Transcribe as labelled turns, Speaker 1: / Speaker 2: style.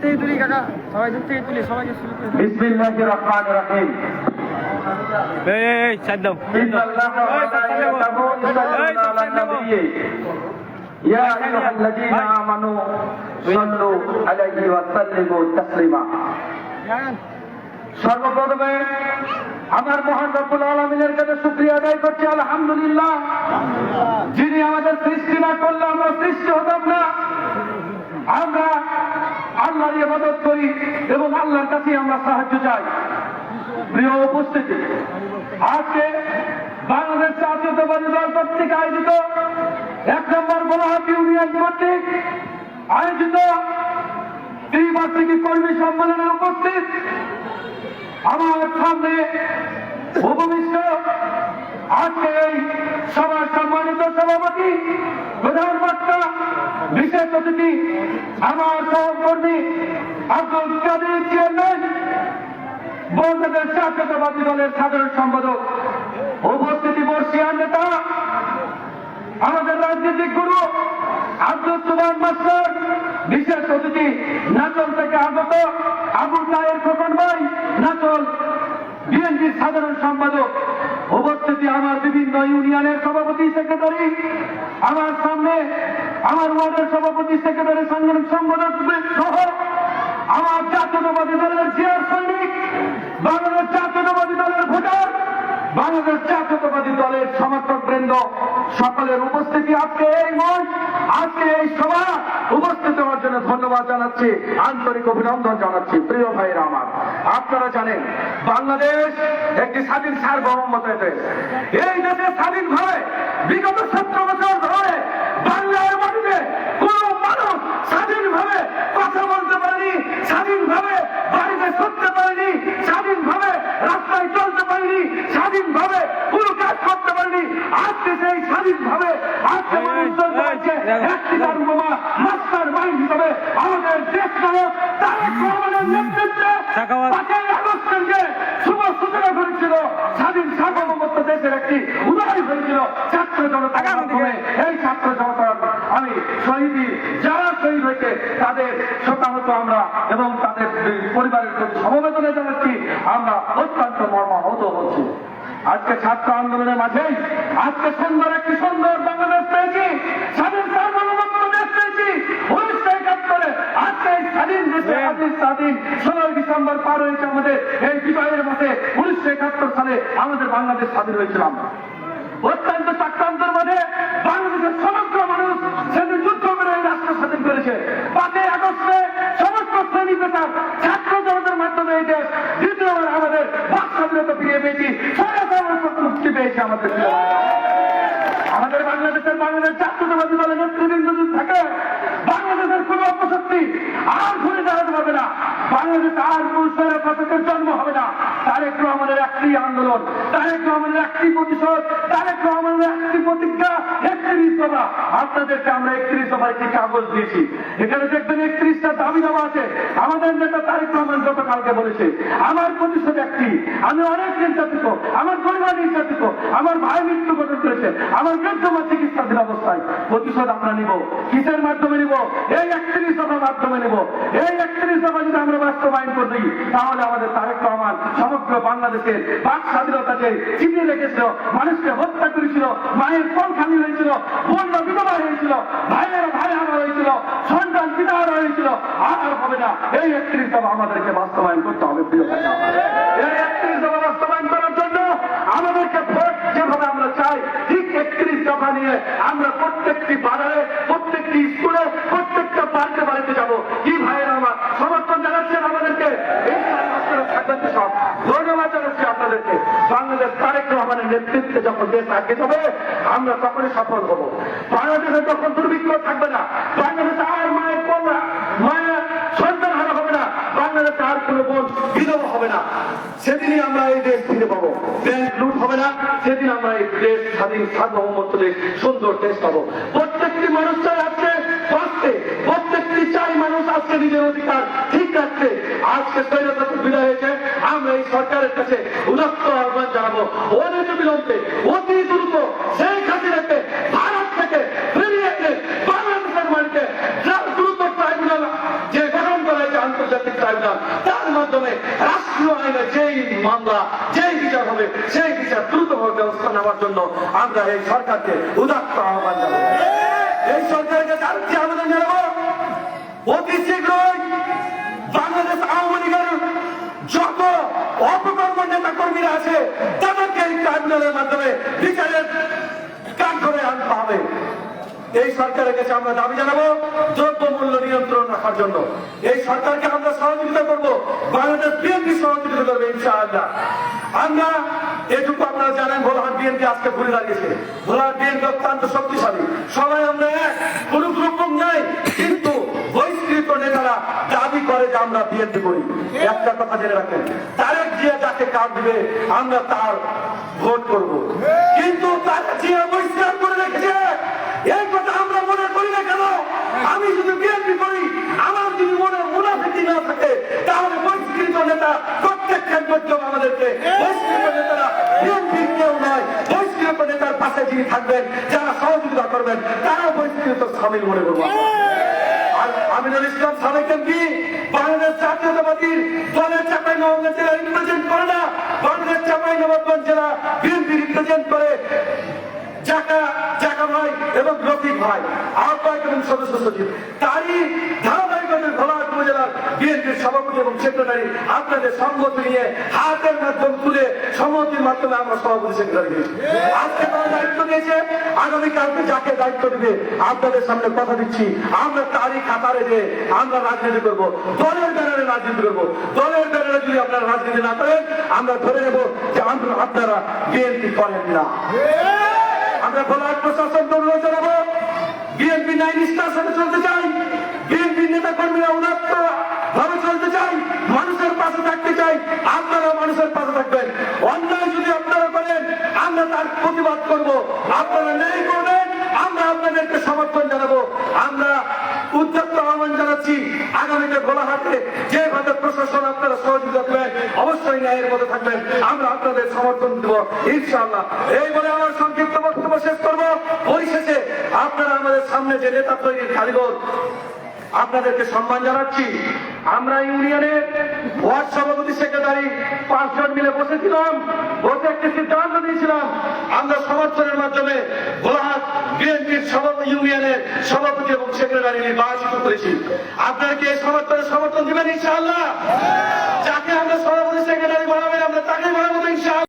Speaker 1: থেকে তুলি কাকা, সবাই দূর থেকে তুলি, সবাইকে শুরু করে দাও।
Speaker 2: বিসমিল্লাহির রহমানির রহিম।
Speaker 1: এই ছাড় দাও।
Speaker 2: ইন্নাল্লাহা ওয়া মালাইকাতাহু ইউসাল্লুনা আলান নাবিয়্যি ইয়া আইয়ুহাল্লাযীনা আমানু সাল্লু আলাইহি ওয়া সাল্লিমু তাসলিমা। সর্বপ্রথমে আমার মহান রব্বুল আলামিনের কাছে শুকরিয়া আদায় করছি, আলহামদুলিল্লাহ। যিনি আমাদের সৃষ্টি না করলে আমরা সৃষ্টি হতাম না। আমরা আল্লাহর ইবাদত করি এবং আল্লাহর কাছে আমরা সাহায্য চাই। প্রিয় উপস্থিতি, আজকে বাংলাদেশ জাতীয়তাবাদী দল কর্তৃক আয়োজিত 1 নম্বর গোলাহাট ইউনিয়ন কর্তৃক আয়োজিত ত্রিবার্ষিকী কর্মী সম্মেলনে উপস্থিত আমার সামনে উপবিষ্ট আজকে এই সভার সম্মানিত সভাপতি, প্রধান বক্তা, বিশেষ অতিথি, আমার সহকর্মী আব্দুল কাদের চেয়ারম্যান, বাংলাদেশ জাতীয়তাবাদী দলের সাধারণ সম্পাদক, উপস্থিতি বর্ষিয়ান নেতা, আমাদের রাজনৈতিক গুরু আব্দুল সুবহান মাস্টার, বিশেষ অতিথি নাচল থেকে আগত আবু তাহের খোকন ভাই, নাচল বিএনপির সাধারণ সম্পাদক, উপস্থিতি আমার বিভিন্ন ইউনিয়নের সভাপতি সেক্রেটারি, আমার সামনে আমার ওয়ার্ডের সভাপতি সেক্রেটারি সাংগঠনিক সম্পাদক সহ আমার জাতীয়তাবাদী দলের চেয়ার সৈনিক, বাংলাদেশ জাতীয়তাবাদী দলের ভোটার, বাংলাদেশ জাতীয়তাবাদী দলের সমর্থক বৃন্দ, সকলের উপস্থিতি আজকে এই মঞ্চ, আজকে এই সভা উপস্থিত হওয়ার জন্য ধন্যবাদ জানাচ্ছি, আন্তরিক অভিনন্দন জানাচ্ছি। প্রিয় ভাইরা আমার, আপনারা জানেন বাংলাদেশ একটি স্বাধীন সার্বভৌমত্বের দেশ। এই দেশে স্বাধীনভাবে বিগত 17 বছর ধরে বাংলার মাটিতে কোন মানুষ স্বাধীনভাবে কথা বলতে পারেনি, স্বাধীনভাবে বাড়িতে ছুটতে পারেনি, স্বাধীনভাবে রাস্তায় চলতে পারেনি, স্বাধীনভাবে কোনো কাজ করতে পারেনি। আজকে সেই স্বাধীনভাবে আজকে মানুষ চলতে পারছে একটি বোমা মাস্টার মাইন্ড হিসেবে আমাদের দেশ নায়ক তারেক রহমানের নেতৃত্বে 5ই আগস্টকে শুভ সূচনা করেছিল। স্বাধীন সার্বভৌমত্ব দেশের একটি উদাহরণ হয়েছিল ছাত্র জনতার মাধ্যমে। এই ছাত্র জনতার আমি শহীদি যারা শহীদ হয়েছে তাদের শোকাহত আমরা এবং তাদের পরিবারের প্রতি সমবেদনা জানাচ্ছি। আমরা অত্যন্ত মর্মাহত হচ্ছি। আজকে ছাত্র আন্দোলনের মাঝেই আজকে সুন্দর একটি সুন্দর বাংলাদেশ পেয়েছি, স্বাধীন সার্বভৌমত্ব দেশ পেয়েছি। 1971 আজকে এই স্বাধীন দেশে স্বাধীন 16 ডিসেম্বর পার হয়েছে আমাদের এই বিজয়ের মাসে। 1971 সালে আমাদের বাংলাদেশ স্বাধীন হয়েছিলাম। অত্যন্ত চক্রান্তের মাঝে বাংলাদেশের সমগ্র মানুষ সেদিন যুদ্ধ করে এই রাষ্ট্র স্বাধীন করেছে। 5ই আগস্টে সমস্ত শ্রেণী পেশার ছাত্র জনতার মাধ্যমে এই দেশ দ্বিতীয়বার আমাদের বাক স্বাধীনতা ফিরিয়ে পেয়েছি, মুক্তি পেয়েছে আমাদের। আমাদের বাংলাদেশের বাংলাদেশ জাতীয়তাবাদী দলের নেতৃবৃন্দ যদি থাকে, বাংলাদেশের কোন অপশক্তি আর ঘুরে দাঁড়াতে পারবে না। বাংলাদেশে আর পুরুষের শাসকের জন্ম হবে না। তারেক রহমানের একটি আন্দোলন, তারেক রহমানের একটি প্রতিশোধ, তারেক রহমানের একটি প্রতিজ্ঞা, 31 দফা। আপনাদেরকে আমরা 31 দফায় একটি কাগজ দিয়েছি। এখানে দেখবেন 31টা দাবি দেওয়া আছে। আমাদের নেতা তারেক রহমান গতকালকে বলেছে, আমার প্রতিশোধ একটি, আমি অনেক নির্যাতিত, আমার পরিবার নির্যাতিত, আমার ভাই মৃত্যুবরণ করেছে, আমার বৃদ্ধমা চিকিৎসাধীন অবস্থায়। প্রতিশোধ আমরা নিব কিসের মাধ্যমে নিব? এই 31 দফার মাধ্যমে নিব। এই 31 দফা যদি আমরা বাস্তবায়ন করে দিই, তাহলে আমাদের তারেক রহমান সমগ্র বাংলাদেশের বাক স্বাধীনতাকে চিনিয়ে রেখেছিল, মানুষকে হত্যা করেছিল, মায়ের কলখানি হয়েছিল, বন্য বিধবা হয়েছিল, ভাইয়ের ভাই হারা হয়েছিল, সন্তান পিতা হারা হয়েছিল। আর হবে না। এই 31 দফা আমাদেরকে বাস্তবায়ন করতে হবে। প্রিয় ভাই, এই 31 দফা বাস্তবায়ন করার জন্য আমাদেরকে ভোট যেভাবে আমরা চাই, ঠিক 31 দফা নিয়ে আমরা প্রত্যেকটি বাজারে, প্রত্যেকটি স্কুলে, প্রত্যেকটা বাড়িতে বাড়িতে যাবো। কি ভাইয়ের আমার সমর্থন জানাচ্ছেন আমাদেরকে? ধন্যবাদ জানাচ্ছি আপনাদেরকে। বাংলাদেশ তারেক রহমানের নেতৃত্বে যখন দেশ আগে যাবে, আমরা তখনই সফল হব। বাংলাদেশে যখন দুর্ভিক্ষ থাকবে না, বাংলাদেশে আর মায়ের সন্তান হারা হবে না, বাংলাদেশে আর কোনো বোন বিধবা হবে না, সেদিনই আমরা এই দেশ ফিরে পাবো। ব্যাংক লুট হবে না, সেদিন আমরা এই দেশ স্বাধীন সার্বভৌমত্ব দেশ, সুন্দর দেশ পাবো। প্রত্যেকটি মানুষ চাই আজকে বাঁচতে, প্রত্যেকটি চাই মানুষ আজকে নিজের অধিকার ঠিক রাখতে। আজকে স্বৈরতন্ত্র বিদায় হয়েছে, আমরা এই সরকারের কাছে উদাত্ত আহ্বান জানাবো, অনেক বিলম্বে অতি দ্রুত সেই হাসিনাকে ভারত থেকে ফিরিয়ে এনে বাংলাদেশের মাটিতে দ্রুত ট্রাইব্যুনাল যে গঠন করা হয়েছে তার মাধ্যমে রাষ্ট্রীয় আইনে যেই মামলা যেই বিচার হবে সেই বিচার দ্রুতভাবে ব্যবস্থা নেওয়ার জন্য আমরা এই সরকারকে উদাত্ত আহ্বান জানাবো। এই সরকারকে আরেকটি আবেদন জানাবো, অতি শীঘ্রই বাংলাদেশ আওয়ামী লীগের যত অপকর্ম নেতা কর্মীরা আছে তাদেরকে এই ট্রাইব্যুনালের মাধ্যমে বিচারের কাজ করে আনতে হবে। এই সরকারের কাছে আমরা দাবি জানাবো দ্রব্য মূল্য নিয়ন্ত্রণ রাখার জন্য। এই সরকারকে আমরা সহযোগিতা করব, বাংলাদেশ বিএনপি সহযোগিতা করবে ইনশাআল্লাহ। আমরা এটুকু আপনারা জানেন, ভোলাহাট বিএনপি আজকে ঘুরে দাঁড়িয়েছে। ভোলাহাট বিএনপি অত্যন্ত শক্তিশালী, সবাই আমরা এক, কোন গ্রুপ নাই, কিন্তু বহিষ্কৃত নেতারা দাবি করে যে আমরা বিএনপি করি। একটা কথা জেনে রাখেন, তারেক জিয়া যাকে কাজ দিবে আমরা তার ভোট করব, কিন্তু তারেক জিয়া বহিষ্কার করে রেখেছে। এই কথা আমরা মনে করি না কেন? আমি যদি বিএনপি করি, আমার যদি মনে মুনাফিকি না থাকে, তাহলে বহিষ্কৃত নেতা প্রত্যেক ক্ষেত্রে আমাদেরকে বহিষ্কৃত নেতারা বিএনপি কেউ নয়, বহিষ্কৃত নেতার পাশে যিনি থাকবেন, যারা সহযোগিতা করবেন, তারা বহিষ্কৃত সামিল মনে করবো। আর আমিনুল ইসলাম সাবেক এমপি বাংলাদেশ জাতীয়তাবাদীর দলের চাঁপাইনবাবগঞ্জ জেলা রিপ্রেজেন্ট করে না, বাংলাদেশ চাঁপাইনবাবগঞ্জ জেলা বিএনপি রিপ্রেজেন্ট করে জাকা ভাই এবং রফিক ভাই আহ্বায়ক এবং সদস্য সচিব। তারই ধারাবাহিকতায় ভোলাহাট উপজেলার বিএনপির সভাপতি এবং সেক্রেটারি আপনাদের সম্মতি নিয়ে হাতের মাধ্যম তুলে সম্মতির মাধ্যমে আমরা সভাপতি সেক্রেটারি দিয়েছি। আজকে তারা দায়িত্ব দিয়েছে, আগামীকালকে যাকে দায়িত্ব দিবে আপনাদের সামনে কথা দিচ্ছি, আমরা তারই খাতারে যে আমরা রাজনীতি করব, দলের ব্যানারে রাজনীতি করব। দলের ব্যানারে যদি আপনারা রাজনীতি না করেন, আমরা ধরে নেব যে আপনারা বিএনপি করেন না। আমরা ভোলাহাট প্রশাসনকে অনুরোধ জানাবো, বিএনপি ন্যায় নিষ্ঠার সাথে চলতে চাই, বিএনপি নেতা কর্মীরা উদাত্ত ভাবে চলতে চাই, মানুষের পাশে থাকতে চাই। আপনারা মানুষের পাশে থাকবেন, অন্যায় যদি আপনারা করেন আমরা তার প্রতিবাদ করব, আপনারা ন্যায় করবেন আমরা আপনাদেরকে সমর্থন জানাবো। আমরা উদ্যোক্ত আহ্বান জানাচ্ছি, আগামীতে ভোলাহাটে যেভাবে প্রশাসন আপনারা সহযোগিতা করবেন, অবশ্যই ন্যায়ের মধ্যে থাকবেন, আমরা আপনাদের সমর্থন দেব ইনশাআল্লাহ। এই বলে আমার সংক্ষিপ্ত বক্তব্য শেষ করব। পরিশেষে আপনারা আমাদের সামনে যে নেতা তৈরির কারিগর, আপনাদেরকে সম্মান জানাচ্ছি। আমরা ইউনিয়নের ওয়ার্ড সভাপতি সেক্রেটারি 5 জন মিলে বসেছিলাম, বসে একটি সিদ্ধান্ত নিয়েছিলাম, আমরা সমর্থনের মাধ্যমে ভোলাহাট বিএনপির ইউনিয়নের সভাপতি এবং সেক্রেটারি নির্বাচিত করেছি। আপনারা কি এই সমর্থন দিবেন ইনশাআল্লাহ? যাকে